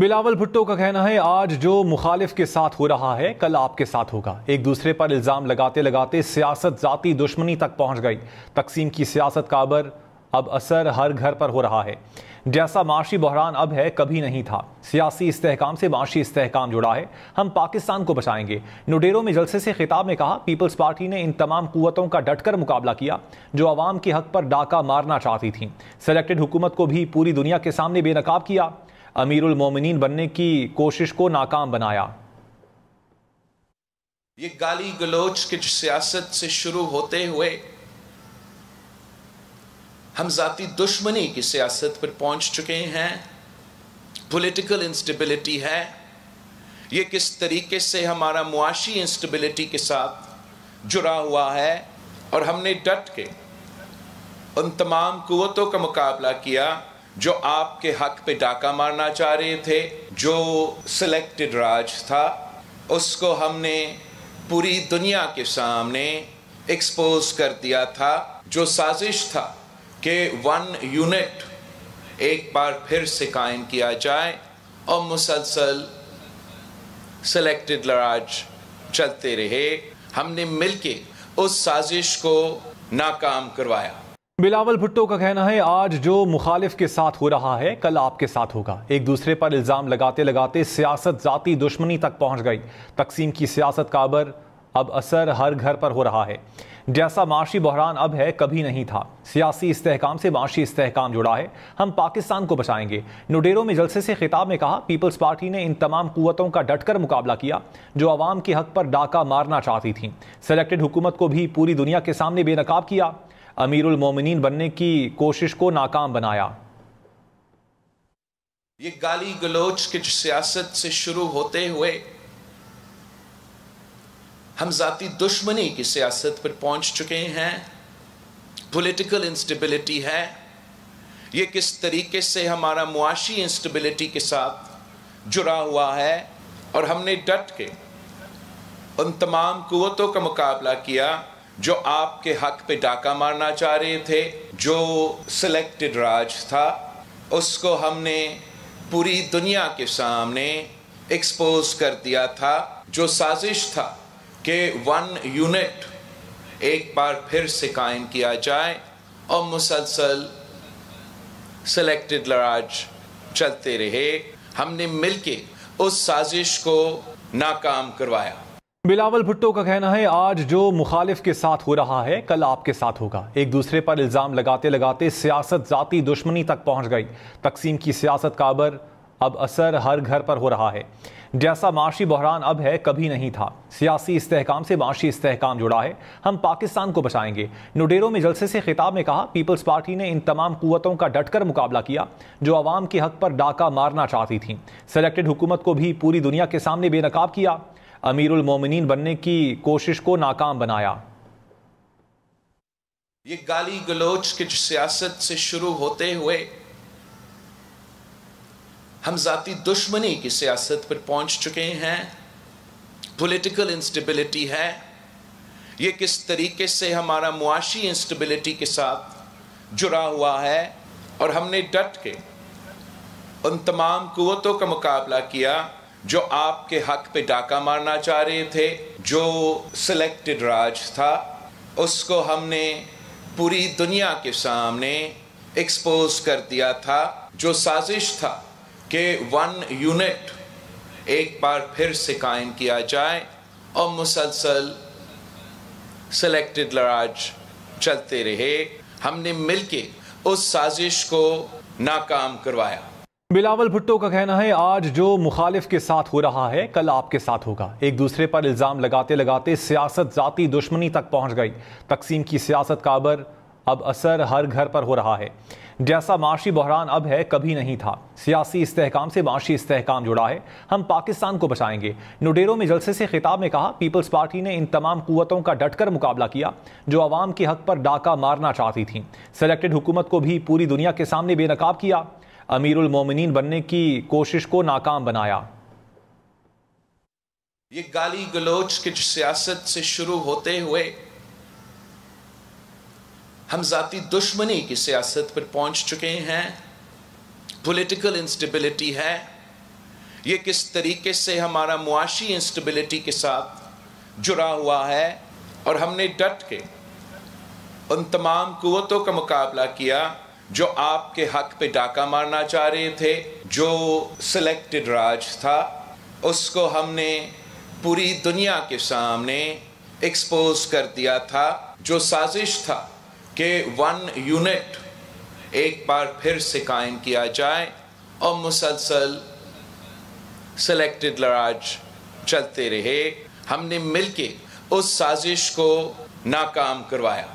बिलावल भुट्टो का कहना है, आज जो मुखालिफ के साथ हो रहा है कल आपके साथ होगा। एक दूसरे पर इल्ज़ाम लगाते लगाते सियासत जाती दुश्मनी तक पहुंच गई। तकसीम की सियासत का अब असर हर घर पर हो रहा है। जैसा माशी बहरान अब है कभी नहीं था। सियासी इस्तेहकाम से माशी इस्तेहकाम जुड़ा है। हम पाकिस्तान को बचाएंगे। नुडेरो में जलसे से खिताब में कहा, पीपल्स पार्टी ने इन तमाम कुव्वतों का डटकर मुकाबला किया जो अवाम के हक पर डाका मारना चाहती थीं। सेलेक्टेड हुकूमत को भी पूरी दुनिया के सामने बेनकाब किया। अमीरुल मोमिनीन बनने की कोशिश को नाकाम बनाया। ये गाली गलोच की सियासत से शुरू होते हुए हम जाती दुश्मनी की सियासत पर पहुंच चुके हैं। पॉलिटिकल इंस्टेबिलिटी है। ये किस तरीके से हमारा मुआशी इंस्टेबिलिटी के साथ जुड़ा हुआ है और हमने डट के उन तमाम कुव्वतों का मुकाबला किया जो आपके हक पे डाका मारना चाह रहे थे। जो सिलेक्टेड राज था उसको हमने पूरी दुनिया के सामने एक्सपोज कर दिया था। जो साजिश था कि 1 यूनिट एक बार फिर से कायम किया जाए और मुसलसल सिलेक्टेड राज चलते रहे, हमने मिलके उस साजिश को नाकाम करवाया। बिलावल भुट्टो का कहना है, आज जो मुखालिफ के साथ हो रहा है कल आपके साथ होगा। एक दूसरे पर इल्ज़ाम लगाते लगाते सियासत जाती दुश्मनी तक पहुंच गई। तकसीम की सियासत का अब असर हर घर पर हो रहा है। जैसा माशी बहरान अब है कभी नहीं था। सियासी इस्तेहकाम से माशी इस्तेहकाम जुड़ा है। हम पाकिस्तान को बचाएंगे। नुडेरो में जलसे से खिताब में कहा, पीपल्स पार्टी ने इन तमाम कुव्वतों का डटकर मुकाबला किया जो अवाम के हक पर डाका मारना चाहती थीं। सेलेक्टेड हुकूमत को भी पूरी दुनिया के सामने बेनकाब किया। अमीरुल मोमिनीन बनने की कोशिश को नाकाम बनाया। ये गाली गलोच की सियासत से शुरू होते हुए हम जाती दुश्मनी की सियासत पर पहुंच चुके हैं। पॉलिटिकल इंस्टेबिलिटी है। ये किस तरीके से हमारा मुआशी इंस्टेबिलिटी के साथ जुड़ा हुआ है और हमने डट के उन तमाम कुव्वतों का मुकाबला किया जो आपके हक पे डाका मारना चाह रहे थे। जो सिलेक्टेड राज था उसको हमने पूरी दुनिया के सामने एक्सपोज कर दिया था। जो साजिश था कि 1 यूनिट एक बार फिर से कायम किया जाए और मुसलसल सिलेक्टेड राज चलते रहे, हमने मिलके उस साजिश को नाकाम करवाया। बिलावल भुट्टो का कहना है, आज जो मुखालिफ के साथ हो रहा है कल आपके साथ होगा। एक दूसरे पर इल्ज़ाम लगाते लगाते सियासत जाती दुश्मनी तक पहुंच गई। तकसीम की सियासत का अब असर हर घर पर हो रहा है। जैसा माशी बहरान अब है कभी नहीं था। सियासी इस्तेहकाम से माशी इस्तेहकाम जुड़ा है। हम पाकिस्तान को बचाएंगे। नुडेरो में जलसे से खिताब में कहा, पीपल्स पार्टी ने इन तमाम कुव्वतों का डटकर मुकाबला किया जो अवाम के हक पर डाका मारना चाहती थीं। सेलेक्टेड हुकूमत को भी पूरी दुनिया के सामने बेनकाब किया। अमीरुल मोमिनीन बनने की कोशिश को नाकाम बनाया। ये गाली गलोच की सियासत से शुरू होते हुए हम जाती दुश्मनी की सियासत पर पहुंच चुके हैं। पॉलिटिकल इंस्टेबिलिटी है। ये किस तरीके से हमारा मुआशी इंस्टेबिलिटी के साथ जुड़ा हुआ है और हमने डट के उन तमाम कुव्वतों का मुकाबला किया जो आपके हक पे डाका मारना चाह रहे थे। जो सिलेक्टेड राज था उसको हमने पूरी दुनिया के सामने एक्सपोज कर दिया था। जो साजिश था कि 1 यूनिट एक बार फिर से कायम किया जाए और मुसलसल सिलेक्टेड राज चलते रहे, हमने मिलके उस साजिश को नाकाम करवाया। बिलावल भुट्टो का कहना है, आज जो मुखालिफ के साथ हो रहा है कल आपके साथ होगा। एक दूसरे पर इल्ज़ाम लगाते लगाते सियासत जाती दुश्मनी तक पहुंच गई। तकसीम की सियासत का अब असर हर घर पर हो रहा है। जैसा माशी बहरान अब है कभी नहीं था। सियासी इस्तेहकाम से माशी इस्तेहकाम जुड़ा है। हम पाकिस्तान को बचाएंगे। नुडेरो में जलसे से खिताब में कहा, पीपल्स पार्टी ने इन तमाम कुव्वतों का डटकर मुकाबला किया जो अवाम के हक पर डाका मारना चाहती थीं। सेलेक्टेड हुकूमत को भी पूरी दुनिया के सामने बेनकाब किया। अमीरुल मोमिनीन बनने की कोशिश को नाकाम बनाया। ये गाली गलोच की सियासत से शुरू होते हुए हम जाती दुश्मनी की सियासत पर पहुंच चुके हैं। पॉलिटिकल इंस्टेबिलिटी है। ये किस तरीके से हमारा मुआशी इंस्टेबिलिटी के साथ जुड़ा हुआ है, और हमने डट के उन तमाम कुव्वतों का मुकाबला किया जो आपके हक पे डाका मारना चाह रहे थे। जो सिलेक्टेड राज था उसको हमने पूरी दुनिया के सामने एक्सपोज कर दिया था। जो साजिश था कि 1 यूनिट एक बार फिर से कायम किया जाए और मुसलसल सिलेक्टेड राज चलते रहे, हमने मिलके उस साजिश को नाकाम करवाया।